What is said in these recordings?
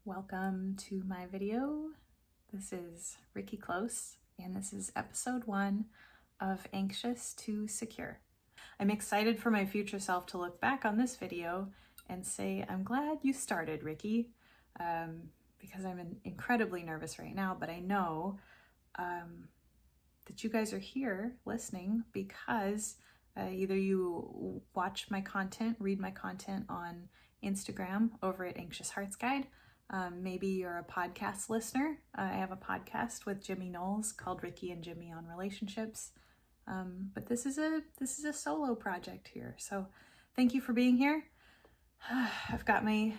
Welcome to my video. This is Rikki Cloos, and this is episode 1 of Anxious to Secure. I'm excited for my future self to look back on this video and say, I'm glad you started, Rikki, because I'm incredibly nervous right now, but I know that you guys are here listening because either you watch my content, read my content on Instagram over at Anxious Hearts Guide. Maybe you're a podcast listener. I have a podcast with Jimmy Knowles called Rikki and Jimmy on Relationships. But this is a solo project here. So thank you for being here. I've got my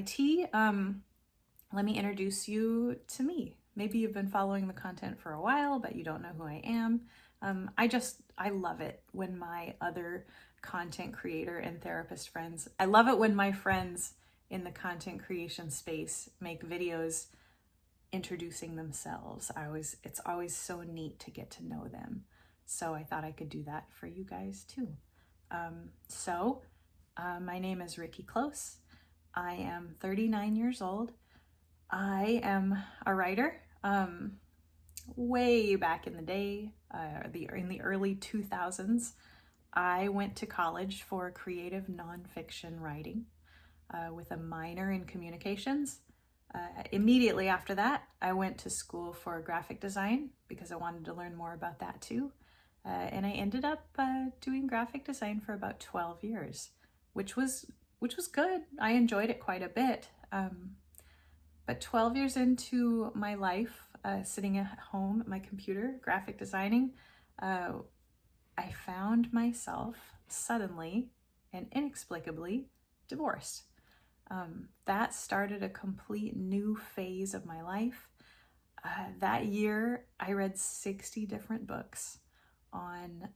tea. Let me introduce you to me. Maybe you've been following the content for a while, but you don't know who I am. I love it when my other content creator and therapist friends, I love it when my friends in the content creation space make videos introducing themselves. It's always so neat to get to know them. So I thought I could do that for you guys too. My name is Rikki Cloos. I am 39 years old. I am a writer. Way back in the day, in the early 2000s, I went to college for creative nonfiction writing with a minor in communications. Immediately after that, I went to school for graphic design because I wanted to learn more about that too. And I ended up doing graphic design for about 12 years, which was good. I enjoyed it quite a bit. But 12 years into my life, sitting at home at my computer, graphic designing, I found myself suddenly and inexplicably divorced. That started a complete new phase of my life. That year, I read 60 different books on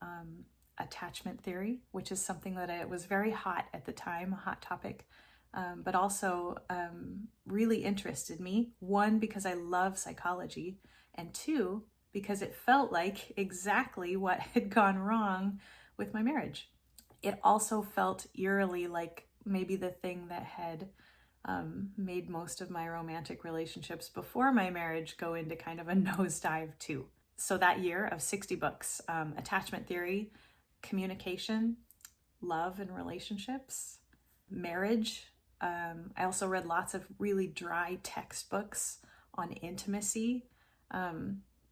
attachment theory, which is something that was very hot at the time, a hot topic. But also really interested me. One, because I love psychology, and two, because it felt like exactly what had gone wrong with my marriage. It also felt eerily like maybe the thing that had made most of my romantic relationships before my marriage go into kind of a nosedive too. So that year of 60 books, attachment theory, communication, love and relationships, marriage. I also read lots of really dry textbooks on intimacy,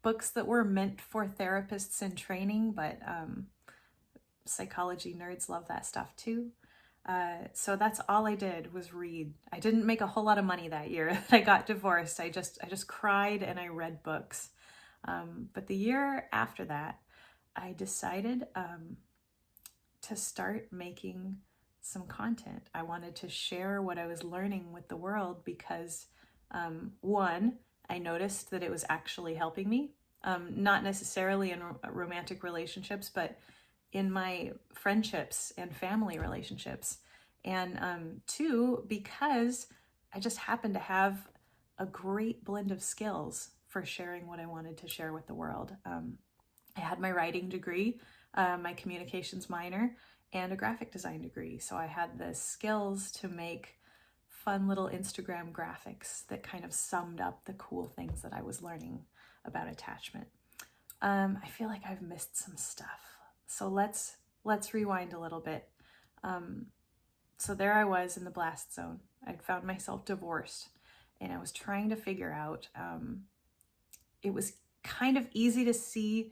books that were meant for therapists in training, but psychology nerds love that stuff too. So that's all I did was read. I didn't make a whole lot of money that year that I got divorced. I just cried and I read books. But the year after that, I decided to start making some content. I wanted to share what I was learning with the world because one, I noticed that it was actually helping me, not necessarily in romantic relationships, but in my friendships and family relationships. And two, because I just happened to have a great blend of skills for sharing what I wanted to share with the world. I had my writing degree, my communications minor, and a graphic design degree. So I had the skills to make fun little Instagram graphics that kind of summed up the cool things that I was learning about attachment. I feel like I've missed some stuff. So let's rewind a little bit. So there I was in the blast zone. I'd found myself divorced and I was trying to figure out, it was kind of easy to see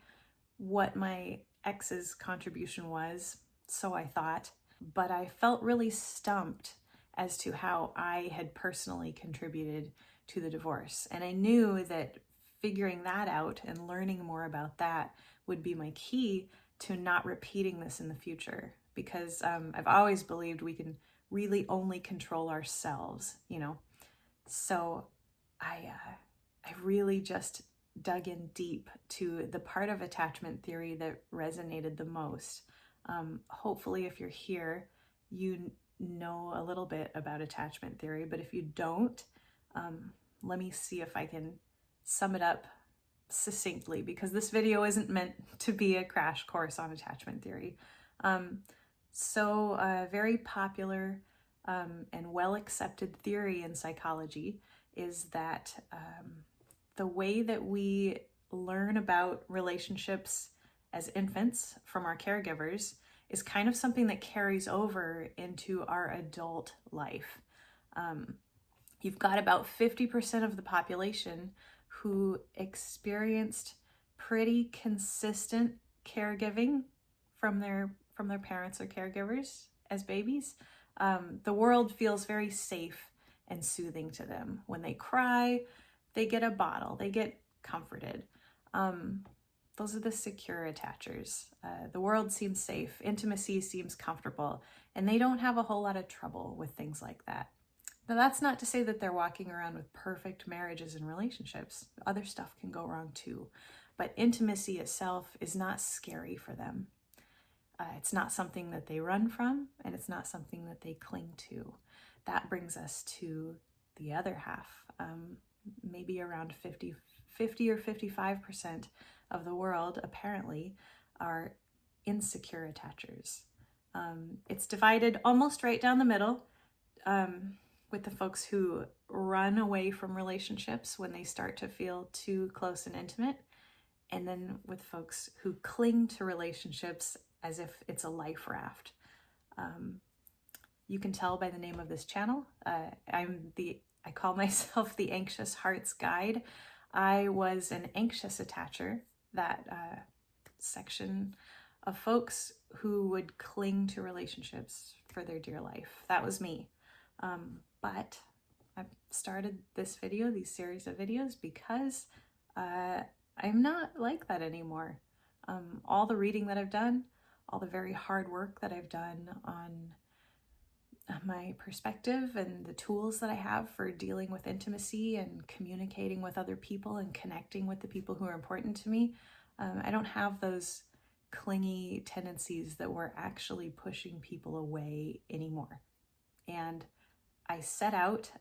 what my ex's contribution was, so I thought, but I felt really stumped as to how I had personally contributed to the divorce. And I knew that figuring that out and learning more about that would be my key to not repeating this in the future, because I've always believed we can really only control ourselves, So I really just dug in deep to the part of attachment theory that resonated the most. Hopefully, if you're here, you know a little bit about attachment theory, but if you don't, let me see if I can sum it up succinctly, because this video isn't meant to be a crash course on attachment theory. So a very popular and well-accepted theory in psychology is that the way that we learn about relationships as infants from our caregivers is kind of something that carries over into our adult life. You've got about 50% of the population who experienced pretty consistent caregiving from their parents or caregivers as babies. The world feels very safe and soothing to them. When they cry, they get a bottle, they get comforted. Those are the secure attachers. The world seems safe, intimacy seems comfortable, and they don't have a whole lot of trouble with things like that. Now, that's not to say that they're walking around with perfect marriages and relationships. Other stuff can go wrong too. But intimacy itself is not scary for them. It's not something that they run from, and it's not something that they cling to. That brings us to the other half. Maybe around 50 or 55% of the world, apparently, are insecure attachers. It's divided almost right down the middle, with the folks who run away from relationships when they start to feel too close and intimate, and then with folks who cling to relationships as if it's a life raft. You can tell by the name of this channel. I call myself the Anxious Heart's Guide. I was an anxious attacher, that section of folks who would cling to relationships for their dear life. That was me. But I've started this video, these series of videos, because I'm not like that anymore. All the reading that I've done, all the very hard work that I've done on my perspective and the tools that I have for dealing with intimacy and communicating with other people and connecting with the people who are important to me, I don't have those clingy tendencies that were actually pushing people away anymore. And I set out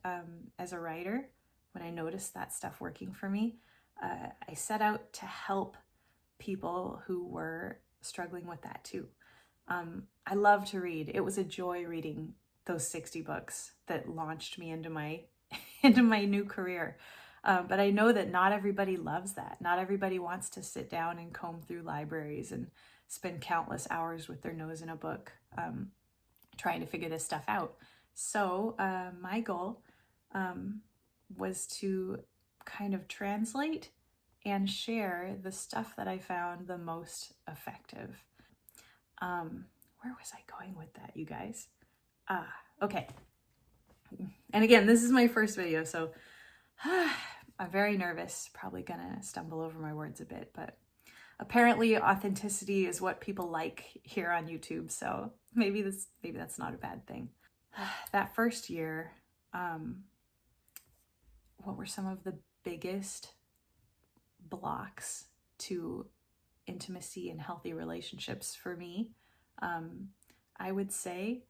as a writer, when I noticed that stuff working for me, I set out to help people who were struggling with that too. I love to read. It was a joy reading those 60 books that launched me into my new career. But I know that not everybody loves that. Not everybody wants to sit down and comb through libraries and spend countless hours with their nose in a book trying to figure this stuff out. So my goal was to kind of translate and share the stuff that I found the most effective. Where was I going with that, you guys? Okay. And again, this is my first video, so I'm very nervous, probably gonna stumble over my words a bit, but apparently authenticity is what people like here on YouTube, so maybe that's not a bad thing. That first year, what were some of the biggest blocks to intimacy and healthy relationships for me? I would say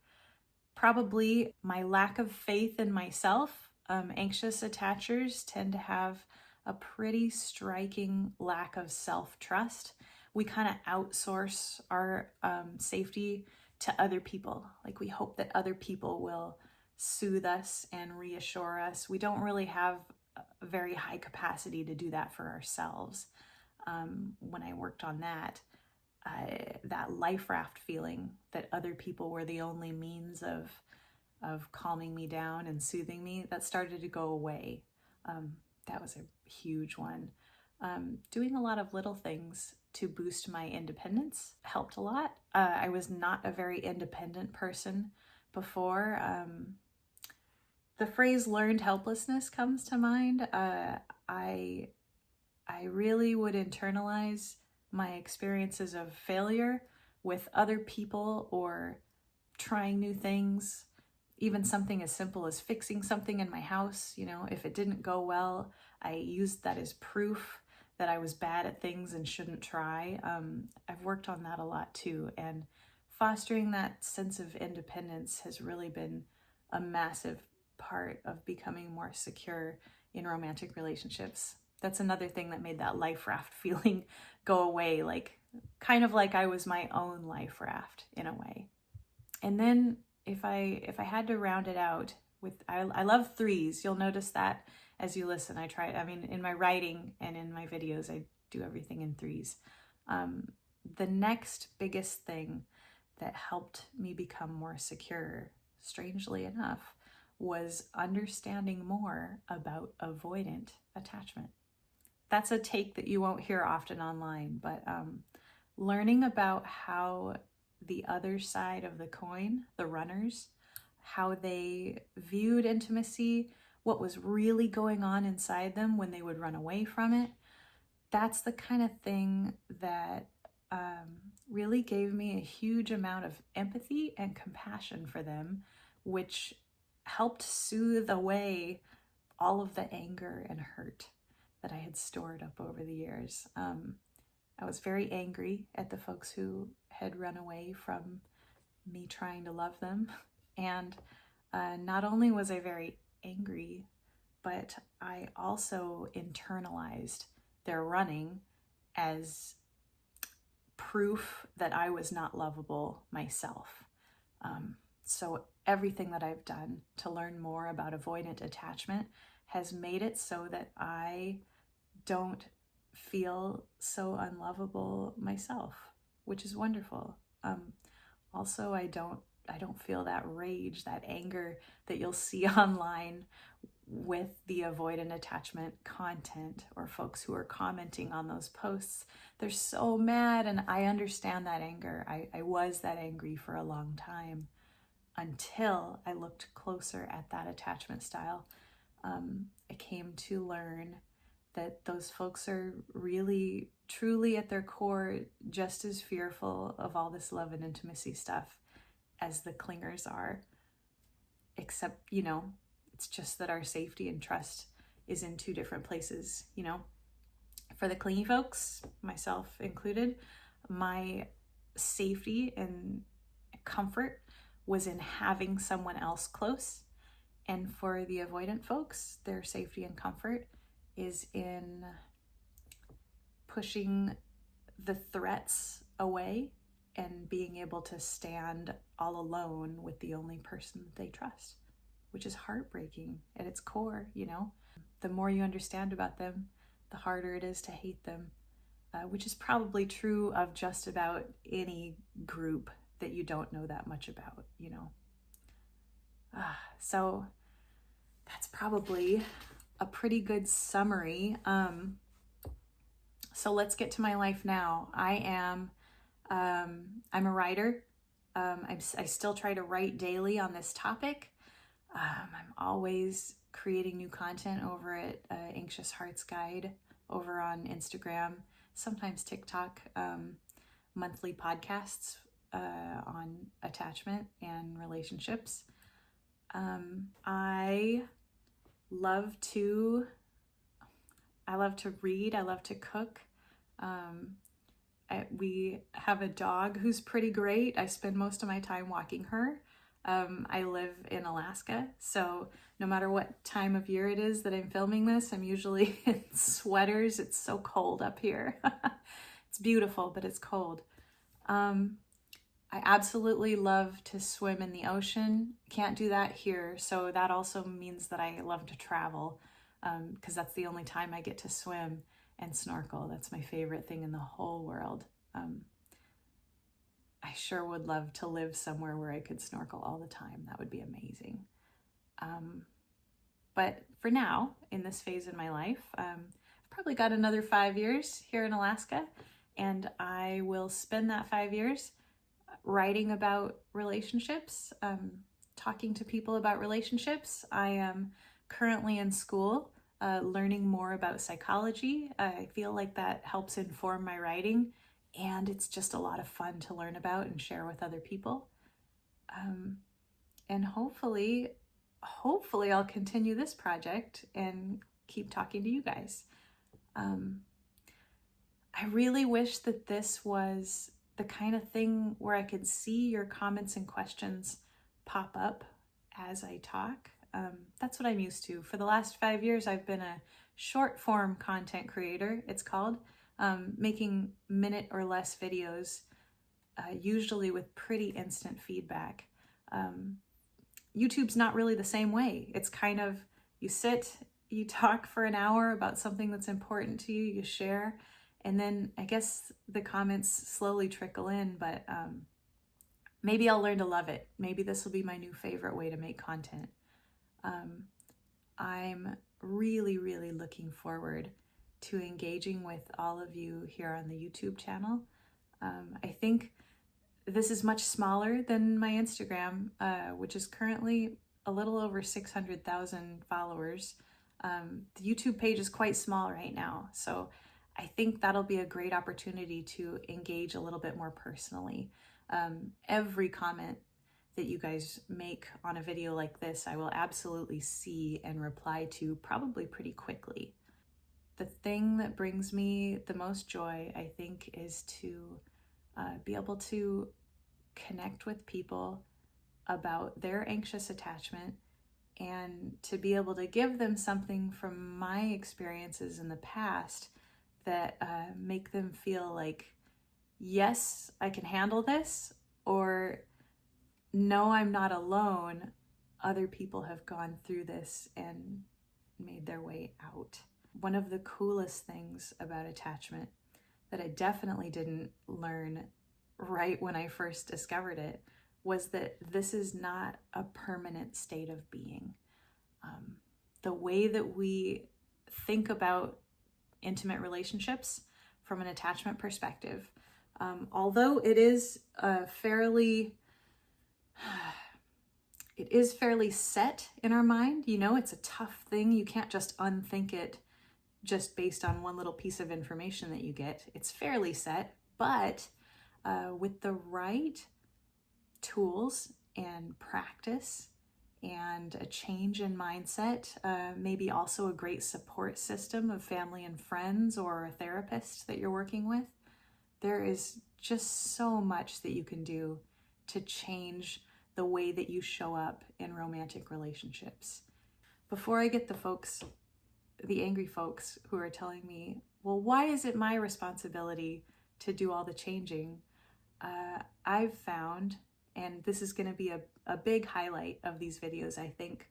probably my lack of faith in myself. Anxious attachers tend to have a pretty striking lack of self-trust. We kind of outsource our safety to other people. Like, we hope that other people will soothe us and reassure us. We don't really have a very high capacity to do that for ourselves. When I worked on that life raft feeling that other people were the only means of calming me down and soothing me, that started to go away. That was a huge one. Doing a lot of little things to boost my independence helped a lot. I was not a very independent person before. The phrase learned helplessness comes to mind. I really would internalize my experiences of failure with other people or trying new things, even something as simple as fixing something in my house. You know, if it didn't go well, I used that as proof that I was bad at things and shouldn't try. I've worked on that a lot too, and fostering that sense of independence has really been a massive part of becoming more secure in romantic relationships. That's another thing that made that life raft feeling go away, like kind of like I was my own life raft in a way. And then if I had to round it out with, I love threes. You'll notice that as you listen. I mean, in my writing and in my videos, I do everything in threes. The next biggest thing that helped me become more secure, strangely enough, was understanding more about avoidant attachment. That's a take that you won't hear often online, but learning about how the other side of the coin, the runners, how they viewed intimacy, what was really going on inside them when they would run away from it. That's the kind of thing that really gave me a huge amount of empathy and compassion for them, which helped soothe away all of the anger and hurt that I had stored up over the years. I was very angry at the folks who had run away from me trying to love them. And not only was I very angry, but I also internalized their running as proof that I was not lovable myself. So everything that I've done to learn more about avoidant attachment has made it so that I don't feel so unlovable myself, which is wonderful. Also, I don't feel that rage, that anger that you'll see online with the avoidant attachment content or folks who are commenting on those posts. They're so mad, and I understand that anger. I was that angry for a long time until I looked closer at that attachment style. I came to learn that those folks are really, truly at their core just as fearful of all this love and intimacy stuff as the clingers are. Except, it's just that our safety and trust is in two different places, For the clingy folks, myself included, my safety and comfort was in having someone else close. And for the avoidant folks, their safety and comfort is in pushing the threats away and being able to stand all alone with the only person that they trust, which is heartbreaking at its core, The more you understand about them, the harder it is to hate them, which is probably true of just about any group that you don't know that much about, So that's probably a pretty good summary. So let's get to my life now. I'm a writer. I still try to write daily on this topic. I'm always creating new content over at Anxious Hearts Guide over on Instagram, sometimes TikTok, monthly podcasts on attachment and relationships. I love to read. I love to cook. We have a dog who's pretty great. I spend most of my time walking her. I live in Alaska, so no matter what time of year it is that I'm filming this, I'm usually in sweaters. It's so cold up here. It's beautiful, but it's cold. I absolutely love to swim in the ocean. Can't do that here, so that also means that I love to travel, because that's the only time I get to swim and snorkel. That's my favorite thing in the whole world. I sure would love to live somewhere where I could snorkel all the time. That would be amazing. But for now, in this phase in my life, I've probably got another 5 years here in Alaska, and I will spend that 5 years writing about relationships, talking to people about relationships. I am currently in school, learning more about psychology. I feel like that helps inform my writing, and it's just a lot of fun to learn about and share with other people. And hopefully I'll continue this project and keep talking to you guys. I really wish that this was the kind of thing where I could see your comments and questions pop up as I talk. That's what I'm used to. For the last 5 years, I've been a short form content creator, it's called, making minute or less videos, usually with pretty instant feedback. YouTube's not really the same way. It's kind of, you sit, you talk for an hour about something that's important to you, you share, and then I guess the comments slowly trickle in, but maybe I'll learn to love it. Maybe this will be my new favorite way to make content. I'm really, really looking forward to engaging with all of you here on the YouTube channel. I think this is much smaller than my Instagram, which is currently a little over 600,000 followers. The YouTube page is quite small right now, so I think that'll be a great opportunity to engage a little bit more personally. Every comment that you guys make on a video like this, I will absolutely see and reply to probably pretty quickly. The thing that brings me the most joy, I think, is to be able to connect with people about their anxious attachment and to be able to give them something from my experiences in the past that make them feel like, yes, I can handle this, or no, I'm not alone. Other people have gone through this and made their way out. One of the coolest things about attachment that I definitely didn't learn right when I first discovered it was that this is not a permanent state of being. The way that we think about intimate relationships from an attachment perspective, although it is fairly set in our mind, you know, it's a tough thing. You can't just unthink it just based on one little piece of information that you get. It's fairly set, but with the right tools and practice and a change in mindset, maybe also a great support system of family and friends or a therapist that you're working with, there is just so much that you can do to change the way that you show up in romantic relationships. Before I get the angry folks who are telling me, well, why is it my responsibility to do all the changing? I've found, and this is going to be a big highlight of these videos, I think,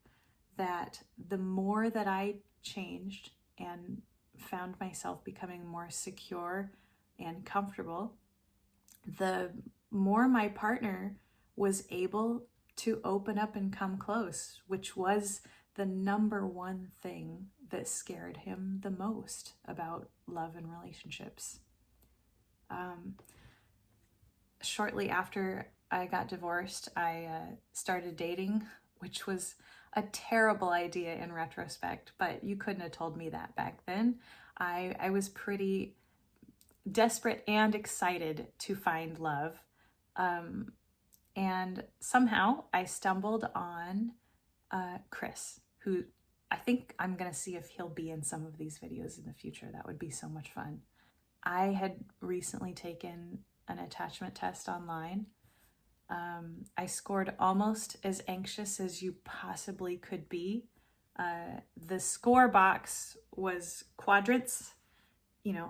that the more that I changed and found myself becoming more secure and comfortable, the more my partner was able to open up and come close, which was the number one thing that scared him the most about love and relationships. Shortly after I got divorced, I started dating, which was a terrible idea in retrospect, but you couldn't have told me that back then. I was pretty desperate and excited to find love. And somehow I stumbled on Chris, who I think I'm going to see if he'll be in some of these videos in the future. That would be so much fun. I had recently taken an attachment test online. I scored almost as anxious as you possibly could be. The score box was quadrants,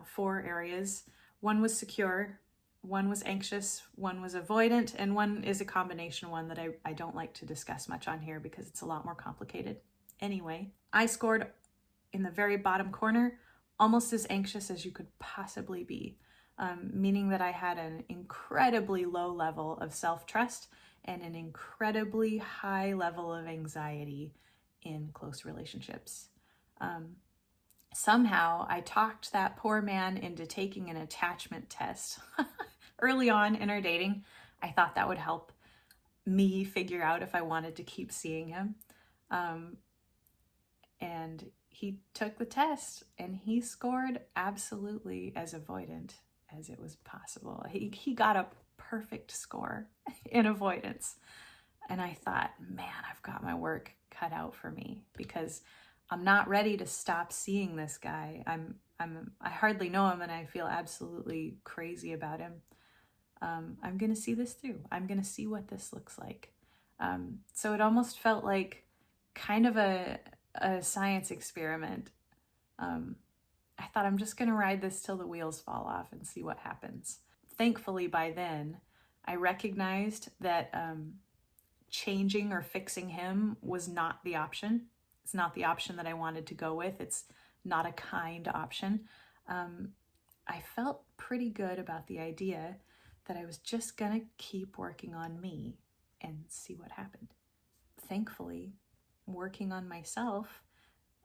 4 areas. One was secure, one was anxious, one was avoidant, and one is a combination one that I don't like to discuss much on here because it's a lot more complicated. Anyway, I scored in the very bottom corner, almost as anxious as you could possibly be, meaning that I had an incredibly low level of self-trust and an incredibly high level of anxiety in close relationships. Somehow I talked that poor man into taking an attachment test early on in our dating. I thought that would help me figure out if I wanted to keep seeing him. And he took the test and he scored absolutely as avoidant as it was possible. He got a perfect score in avoidance. And I thought, man, I've got my work cut out for me because I'm not ready to stop seeing this guy. I hardly know him and I feel absolutely crazy about him. I'm going to see this through. I'm going to see what this looks like. So it almost felt like kind of a science experiment. I thought I'm just going to ride this till the wheels fall off and see what happens. Thankfully, by then, I recognized that changing or fixing him was not the option. It's not the option that I wanted to go with. It's not a kind option. I felt pretty good about the idea that I was just gonna keep working on me and see what happened. Thankfully, working on myself,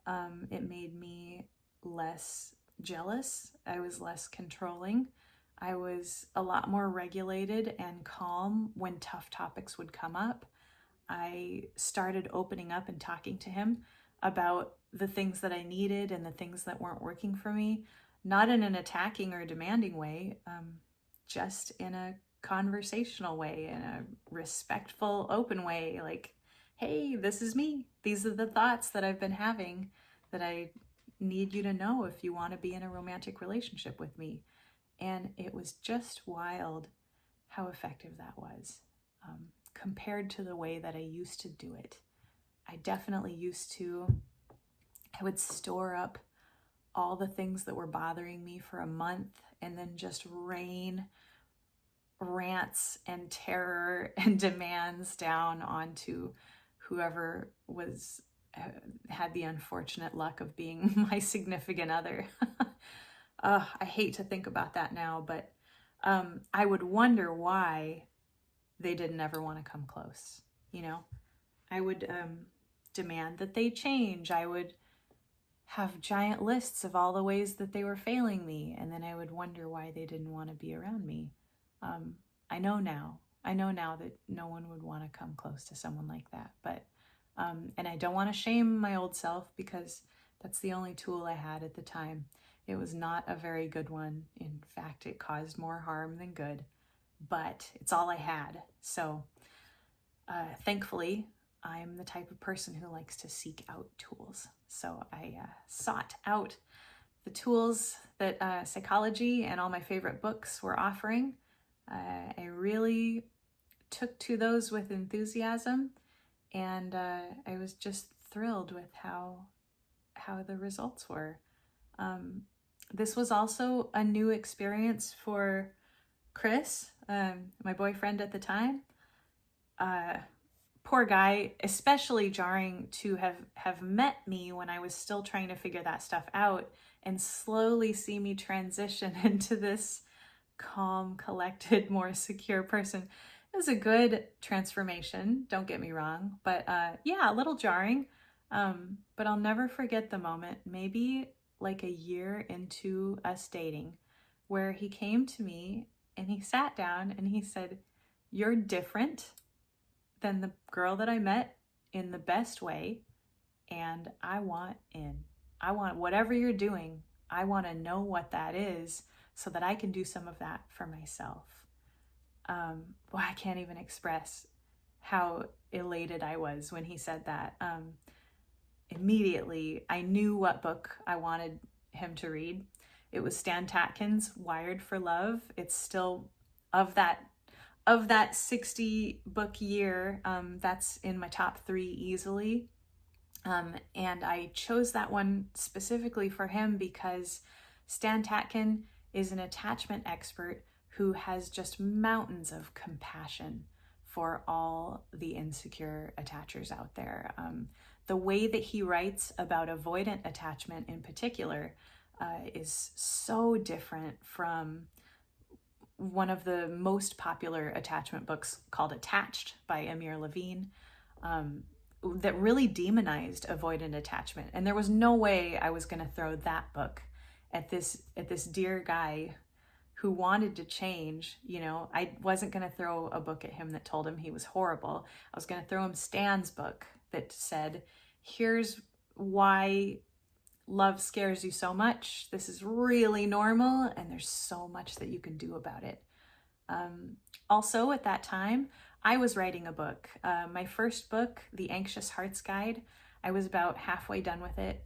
it made me less jealous. I was less controlling. I was a lot more regulated and calm when tough topics would come up. I started opening up and talking to him about the things that I needed and the things that weren't working for me, not in an attacking or demanding way, just in a conversational way, in a respectful, open way, like, hey, this is me. These are the thoughts that I've been having that I need you to know if you want to be in a romantic relationship with me. And it was just wild how effective that was, compared to the way that I used to do it. I would store up all the things that were bothering me for a month and then just rain rants and terror and demands down onto whoever had the unfortunate luck of being my significant other. I hate to think about that now, but I would wonder why they didn't ever want to come close. I would demand that they change. I would have giant lists of all the ways that they were failing me, and then I would wonder why they didn't want to be around me. I know now that no one would want to come close to someone like that, but and I don't want to shame my old self, because that's the only tool I had at the time. It was not a very good one. In fact, it caused more harm than good, but it's all I had. So thankfully, I'm the type of person who likes to seek out tools. So I sought out the tools that psychology and all my favorite books were offering. I really took to those with enthusiasm, and I was just thrilled with how the results were. This was also a new experience for Chris, my boyfriend at the time. Poor guy, especially jarring to have met me when I was still trying to figure that stuff out and slowly see me transition into this calm, collected, more secure person. It was a good transformation, don't get me wrong, but yeah, a little jarring. But I'll never forget the moment, maybe like a year into us dating, where he came to me and he sat down and he said, "You're different than the girl that I met in the best way, and I want in. I want whatever you're doing. I want to know what that is so that I can do some of that for myself." Well, I can't even express how elated I was when he said that. Immediately, I knew what book I wanted him to read. It was Stan Tatkin's Wired for Love. It's still of that 60 book year, that's in my top 3 easily. And I chose that one specifically for him because Stan Tatkin is an attachment expert who has just mountains of compassion for all the insecure attachers out there. The way that he writes about avoidant attachment in particular is so different from one of the most popular attachment books called Attached by Amir Levine, that really demonized avoidant attachment. And there was no way I was going to throw that book at this dear guy who wanted to change. I wasn't going to throw a book at him that told him he was horrible. I was going to throw him Stan's book that said, here's why love scares you so much. This is really normal, and there's so much that you can do about it. Also, at that time, I was writing a book. My first book, The Anxious Heart's Guide, I was about halfway done with it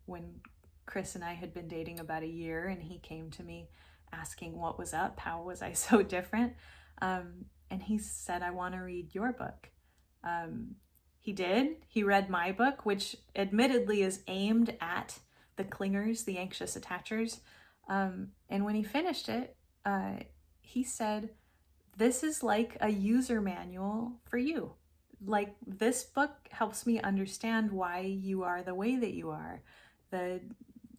when Chris and I had been dating about a year, and he came to me asking what was up, how was I so different? And he said, "I want to read your book." He did. He read my book, which admittedly is aimed at the clingers, the anxious attachers. And when he finished it, he said, "This is like a user manual for you. like this book helps me understand why you are the way that you are. The,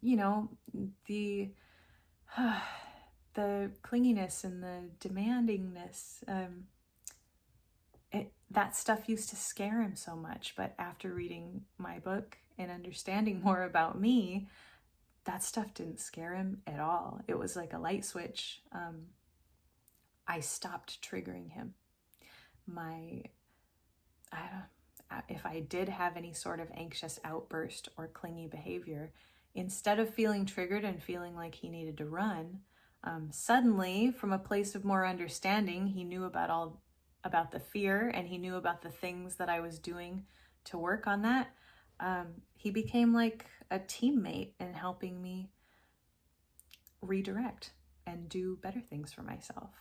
you know, the the clinginess and the demandingness, that stuff used to scare him so much. But after reading my book and understanding more about me, that stuff didn't scare him at all. It was like a light switch. I stopped triggering him. If I did have any sort of anxious outburst or clingy behavior, instead of feeling triggered and feeling like he needed to run, suddenly, from a place of more understanding, he knew about the fear, and he knew about the things that I was doing to work on that. He became like a teammate in helping me redirect and do better things for myself.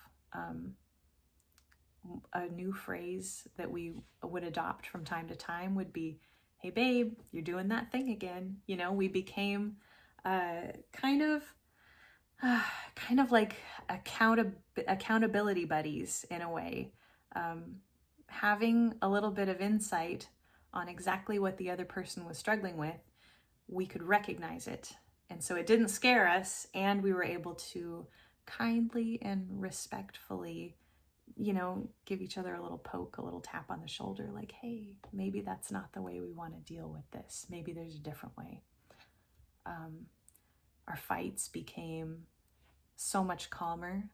A new phrase that we would adopt from time to time would be, "Hey babe, you're doing that thing again." You know, we became kind of like accountability buddies in a way. Having a little bit of insight on exactly what the other person was struggling with, we could recognize it. And so it didn't scare us, and we were able to kindly and respectfully, you know, give each other a little poke, a little tap on the shoulder, like, hey, maybe that's not the way we want to deal with this. Maybe there's a different way. Our fights became so much calmer.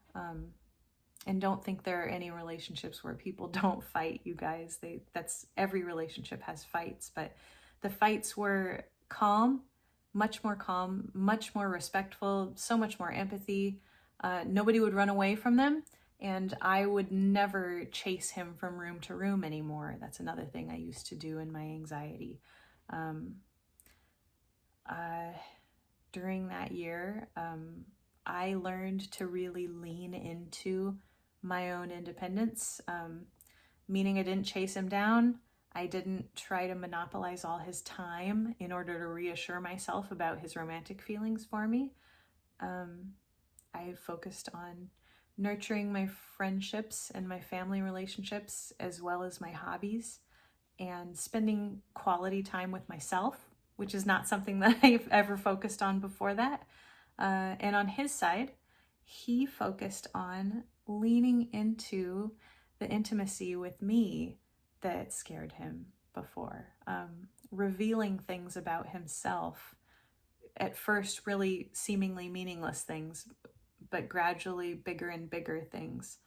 And don't think there are any relationships where people don't fight, you guys. That's every relationship has fights, but the fights were calm, much more respectful, so much more empathy. Nobody would run away from them, and I would never chase him from room to room anymore. That's another thing I used to do in my anxiety. During that year, I learned to really lean into my own independence, meaning I didn't chase him down. I didn't try to monopolize all his time in order to reassure myself about his romantic feelings for me. I focused on nurturing my friendships and my family relationships, as well as my hobbies, and spending quality time with myself, which is not something that I've ever focused on before that. And on his side, he focused on leaning into the intimacy with me that scared him before, revealing things about himself, at first really seemingly meaningless things, but gradually bigger and bigger things,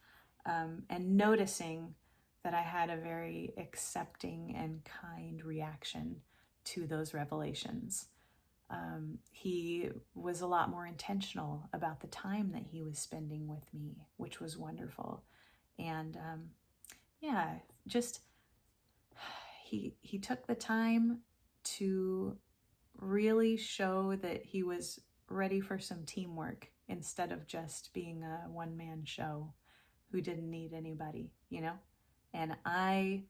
and noticing that I had a very accepting and kind reaction to those revelations. He was a lot more intentional about the time that he was spending with me, which was wonderful. And just he took the time to really show that he was ready for some teamwork instead of just being a one-man show who didn't need anybody, you know? And I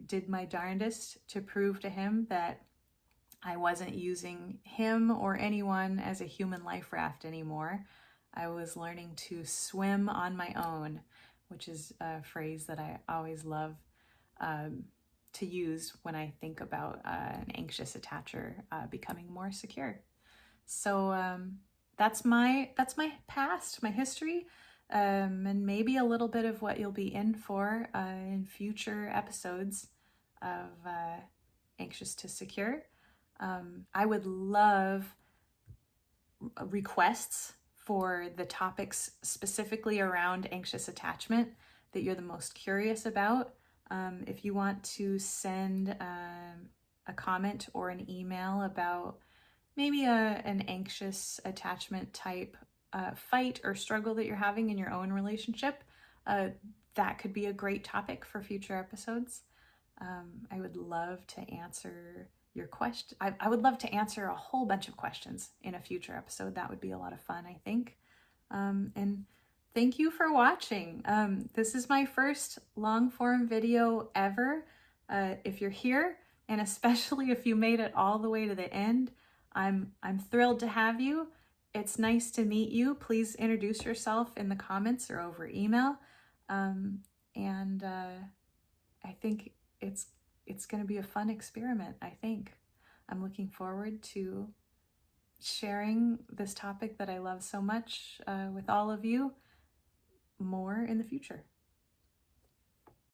did my darndest to prove to him that I wasn't using him or anyone as a human life raft anymore. I was learning to swim on my own, which is a phrase that I always love to use when I think about an anxious attacher becoming more secure. So that's my past, my history, and maybe a little bit of what you'll be in for in future episodes of Anxious to Secure. I would love requests for the topics specifically around anxious attachment that you're the most curious about. If you want to send a comment or an email about maybe an anxious attachment type fight or struggle that you're having in your own relationship, that could be a great topic for future episodes. I would love to answer your question. I would love to answer a whole bunch of questions in a future episode. That would be a lot of fun, I think. And thank you for watching. This is my first long form video ever. If you're here, and especially if you made it all the way to the end, I'm thrilled to have you. It's nice to meet you. Please introduce yourself in the comments or over email. I think it's going to be a fun experiment. I think I'm looking forward to sharing this topic that I love so much with all of you more in the future.